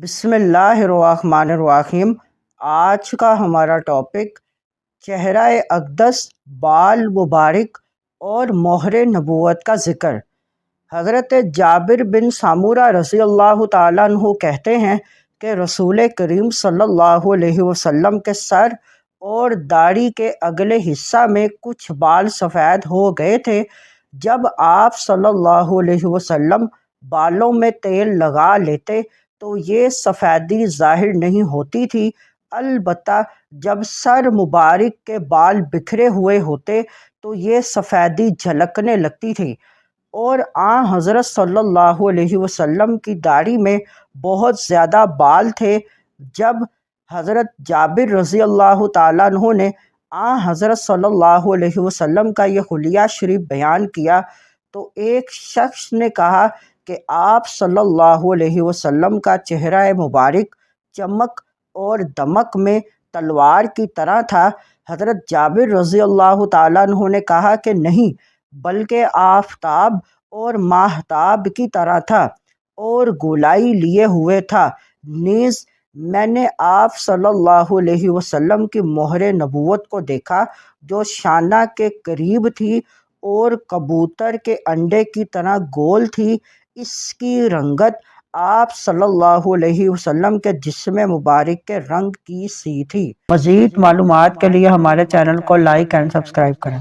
بسم اللہ الرحمن الرحیم۔ آج کا ہمارا ٹاپک چہرہ اقدس، بال مبارک اور مہر نبوت کا ذکر۔ حضرت جابر بن سامورہ رضی اللہ تعالیٰ عنہ کہتے ہیں کہ رسول کریم صلی اللہ علیہ وسلم کے سر اور داڑھی کے اگلے حصہ میں کچھ بال سفید ہو گئے تھے۔ جب آپ صلی اللہ علیہ وسلم بالوں میں تیل لگا لیتے تو یہ سفیدی ظاہر نہیں ہوتی تھی، البتہ جب سر مبارک کے بال بکھرے ہوئے ہوتے تو یہ سفیدی جھلکنے لگتی تھی، اور حضرت صلی اللہ علیہ وسلم کی داڑھی میں بہت زیادہ بال تھے۔ جب حضرت جابر رضی اللہ تعالیٰ عنہ نے حضرت صلی اللہ علیہ وسلم کا یہ حلیہ شریف بیان کیا تو ایک شخص نے کہا کہ آپ صلی اللہ علیہ وسلم کا چہرہ مبارک چمک اور دمک میں تلوار کی طرح تھا۔ حضرت جابر رضی اللہ تعالیٰ عنہ نے کہا کہ نہیں، بلکہ آفتاب اور ماہتاب کی طرح تھا اور گولائی لیے ہوئے تھا۔ نیز میں نے آپ صلی اللہ علیہ وسلم کی مہر نبوت کو دیکھا جو شانہ کے قریب تھی اور کبوتر کے انڈے کی طرح گول تھی۔ اس کی رنگت آپ صلی اللہ علیہ وسلم کے جسم مبارک کے رنگ کی سی تھی۔ مزید معلومات کے لیے ہمارے چینل کو لائک اینڈ سبسکرائب کریں۔